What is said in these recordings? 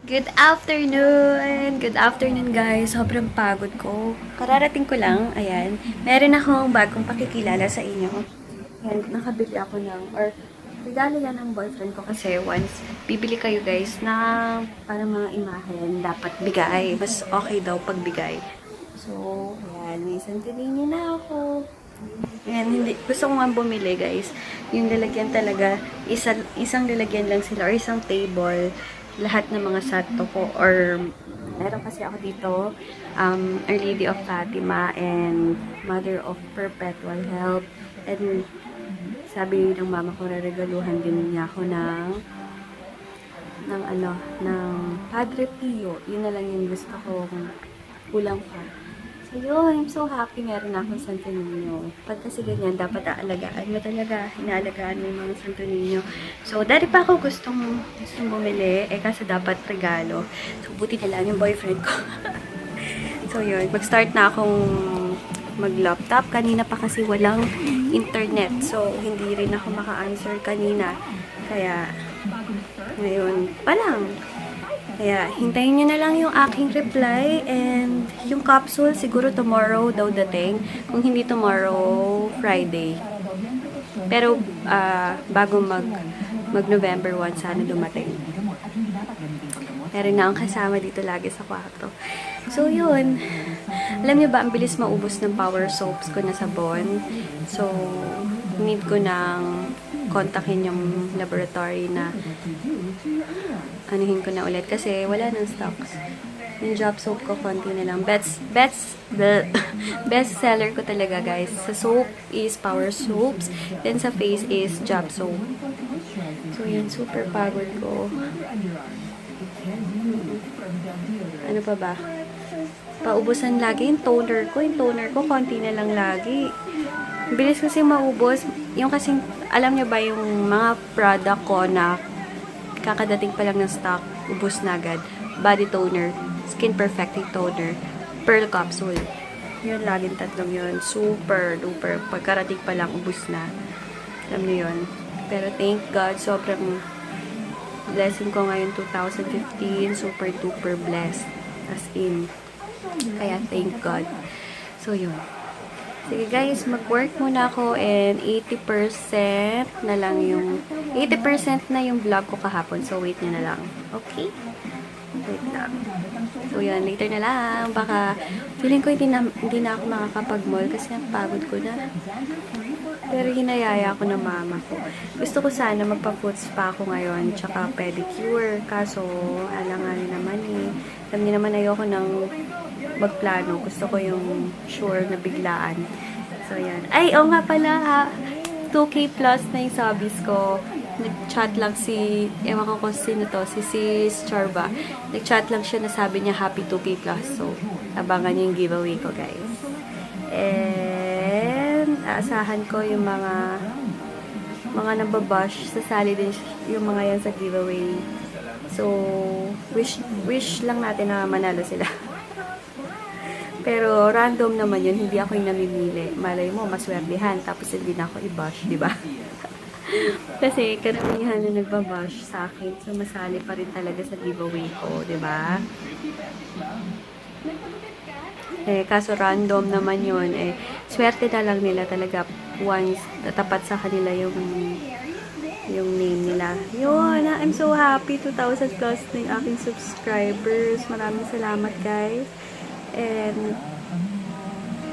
Good afternoon! Good afternoon guys. Sobrang pagod ko. Kararating ko lang. Ayan. Meron akong bagong pakikilala sa inyo. And nakabili ako or regalo yan ng boyfriend ko kasi once bibili kayo guys na para mga imahen, dapat bigay. Mas okay daw pag bigay. So, ayan. May santilin na ako. Ayan, gusto ko nga bumili guys. Yung lalagyan talaga, isang lalagyan lang sila or isang table. Lahat ng mga sato ko or meron kasi ako dito Our Lady of Fatima and Mother of Perpetual Help, and sabi ng mama ko regaluhan din niya ako ng Padre Pio. Yun na lang yung gusto ko, kulang pa. So yun, I'm so happy meron akong Santo Niño. Pag kasi ganyan, dapat aalagaan mo talaga. Inaalagaan mo yung mga Santo Niño. So, dati pa ako gustong bumili. Kasi dapat regalo. So, buti na lang yung boyfriend ko. So yun, mag-start na akong mag-laptop. Kanina pa kasi walang internet. So, hindi rin ako maka-answer kanina. Kaya, ngayon pa lang. Kaya, hintayin nyo na lang yung aking reply, and yung capsule, siguro tomorrow daw dating. Kung hindi tomorrow, Friday. Pero, bago mag-November 1, sana dumating. Meron na akong kasama dito lagi sa kwarto. So, yun. Alam niyo ba, ang bilis maubos ng power soaps ko na sabon. So, need ko nang kontakin yung laboratory na anuhin ko na ulit kasi wala nang stocks. Yung job soap ko, konti na lang. Best seller ko talaga, guys. Sa soap is power soaps. Then sa face is job soap. So, yun. Super pagod ko. Ano pa ba? Paubusan lagi yung toner ko. Yung toner ko, konti na lang lagi. Bilis kasi maubos. Yung kasing, alam nyo ba yung mga product ko na kakadating pa lang ng stock, ubos na agad. Body toner, skin perfecting toner, pearl capsule. Yun, laging tatlong yun. Super duper. Pagkarating pa lang, ubos na. Alam nyo yun. Pero thank God, sobrang blessing ko ngayon 2015. Super duper blessed. As in. Kaya thank God. So yun. Sige guys, mag-work muna ako and 80% na lang yung 80% na yung vlog ko kahapon. So wait nyo na lang. Okay? Wait lang. So yun, later na lang. Baka feeling ko hindi na ako makakapag-mall kasi pagod ko na. Pero hinayaya ako ng mama ko. Gusto ko sana magpa-foot spa ako ngayon tsaka pedicure. Kaso, alangan naman eh. Alam niyo naman ayoko ng magplano. Gusto ko yung sure na biglaan. So, yan. Ay, oo nga pala ha. 2K plus na yung subbies ko. Nag-chat lang ewan ko kung sino to, si Sis Charba. Nag-chat lang siya na sabi niya happy 2K plus. So, abangan niyo yung giveaway ko, guys. And, aasahan ko yung mga nababash. Sasali din yung mga yan sa giveaway. So, wish lang natin na manalo sila. Pero random naman yun, hindi ako yung namimili. Malay mo, maswertihan, tapos hindi na ako i-bash, di ba? Kasi karamihan na nagbabash sa akin, so masali pa rin talaga sa giveaway ko, di ba? Kaso random naman yun, swerte na lang nila talaga once tapat sa kanila yung name nila. Yun, I'm so happy, 2,000 plus na yung aking subscribers. Maraming salamat, guys. And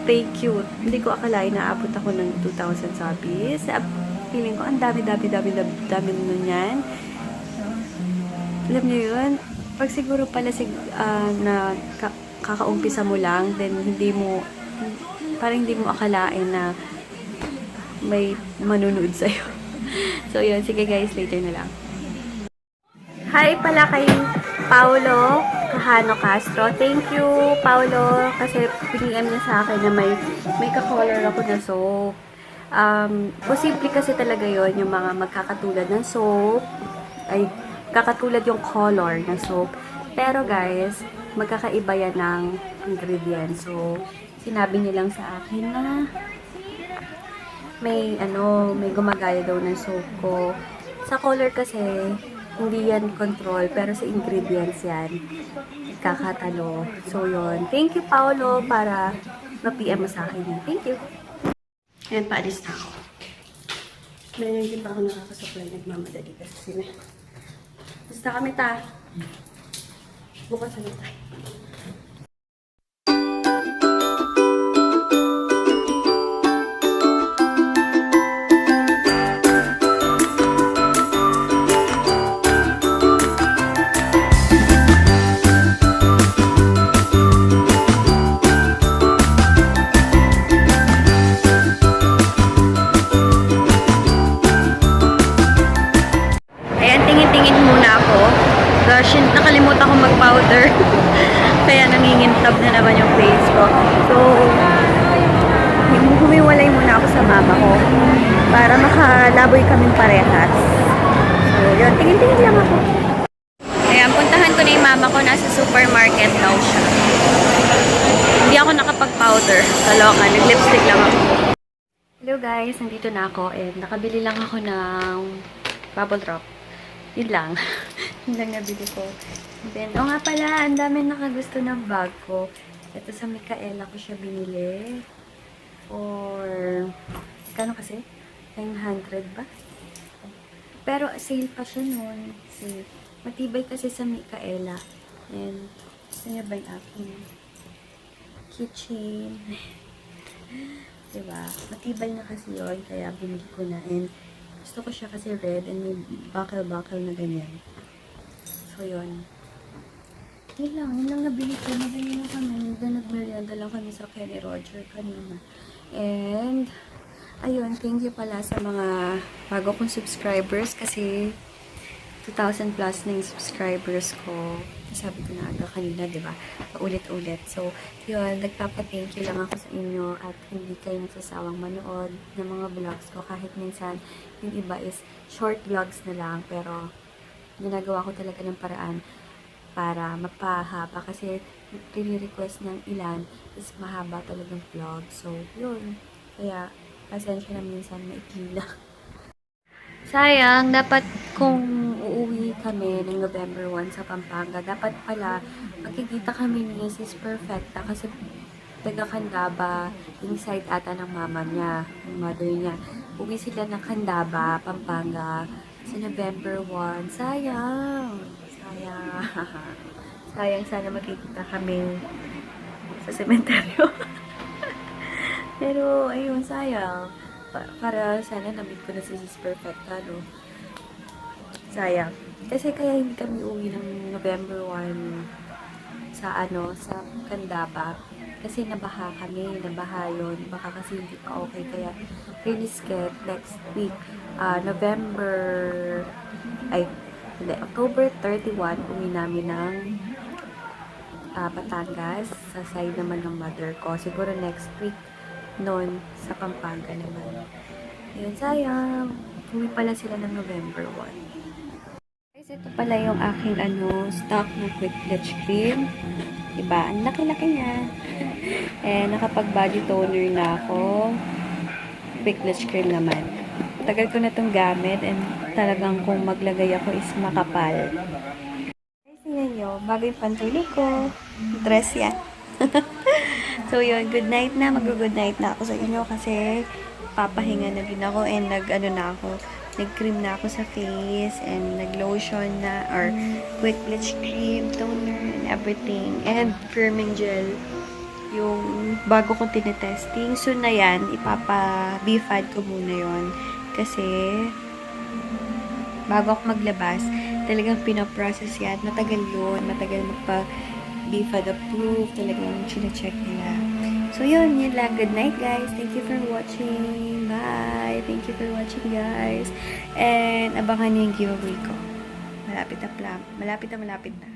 thank you. Hindi ko akalain na abot ako ng 2,000 subbies. Feeling ko ang dami nun yan. Alam niyo yun, pag siguro pala na kakaumpisa mo lang, then parang hindi mo akalain na may manunood sa'yo. So yun, sige guys, later na lang. Hi pala kay Paulo Cajano Castro. Thank you, Paulo, kasi pinigyan niya sa akin na may ka-color ako na soap. Posible kasi talaga yon yung mga magkakatulad ng soap. Ay, kakatulad yung color ng soap. Pero guys, magkakaiba yan ng ingredients. So, sinabi niya lang sa akin na may gumagaya daw ng soap ko. Sa color kasi, Hindi yan control, pero sa ingredients yan. Kakatalo. So, yun. Thank you, Paolo, para ma-PM mo sa akin. Thank you. Ayan, paalis na ako. Dahil hindi pa ako nakakasupply. Nagmamadali kasi sila. Basta kami bukas na tayo. Gosh, nakalimutan ko mag-powder. Kaya nangingintab na naman yung face ko. So, humiwalay muna ako sa mama ko para makalaboy kaming parehas. So, yun. Tingin-tingin lang ako. Ayan, puntahan ko na yung mama ko. Nasa supermarket daw siya. Hindi ako nakapag-powder. Kaloka, nag-lipstick lang ako. Hello guys, nandito na ako. And nakabili lang ako ng bubble drop. Yun lang. Yun lang nabili ko. And then, nga pala, ang dami nakagusto ng bag ko. Ito sa Micaela ko siya binili. For, kano kasi? 900 ba? Pero sale pa siya nun. Sale. Matibay kasi sa Micaela. And, gusto niya ba yung aking keychain? Diba? Matibay na kasi yun. Kaya binili ko na. And, gusto ko siya kasi red and may bakal-bakal na ganyan. So, yun. Yun lang nabili ko. Nabili na kami. Nag-merienda lang kami sa Kenny Roger kanina. And, ayun, thank you pala sa mga bago kong subscribers kasi 2,000 plus na yung subscribers ko. Sabi ko na aga kanina, diba? Ulit-ulit. So, yun, nagpapa-thank you lang ako sa inyo at hindi kayo nagsasawang manood ng mga vlogs ko. Kahit minsan, yung iba is short vlogs na lang. Pero, ginagawa ko talaga ng paraan para mapahaba. Kasi, request ng ilan is mahaba talagang vlog. So, yun. Kaya, pasensya na minsan, maikli lang. Sayang, dapat kung uuwi kami ng November 1 sa Pampanga, dapat pala magkikita kami ni Sis Perfecta kasi taga Candaba, yung side ata ng mama niya, yung mother niya. Uwi sila ng Candaba, Pampanga sa November 1. Sayang! Sayang! Sayang, sana magkikita kami sa sementeryo. Pero, ayun, sayang. Para sana na-meet ko na si Sis Perfecta, no? Sayang. Kasi kaya hindi kami uwi ng November 1 sa sa Candaba. Kasi nabaha kami, nabaha yun. Baka kasi hindi pa okay. Kaya release get next week. October 31, uwi namin ng Batangas. Sa side naman ng mother ko. Siguro next week noon sa Pampanga naman. Yun, sayang. Uwi pala sila ng November 1. Guys, ito pala yung aking stock na quick bleach cream. Diba? Ang laki-laki niya. Nakapag body toner na ako. Quick bleach cream naman. Tagal ko na itong gamit and talagang kung maglagay ako is makapal. Guys, tingnan nyo. Bago yung pantulog ko. Dress yan. So yun, good night na. Mag-good night na ako sa inyo kasi papahinga na din ako and nag-cream na ako sa face and nag-lotion na or quick bleach cream, toner and everything. And firming gel yung bago kong tinetesting. Soon na yan, ipapa-BFAD ko muna yon kasi bago ako maglabas, talagang pinaprocess yan. Matagal yun. Matagal BFAD approved. Talagang chine-check nila. So, yun lang. Good night, guys. Thank you for watching. Bye. Thank you for watching, guys. And, abangan niyo yung giveaway ko. Malapit na.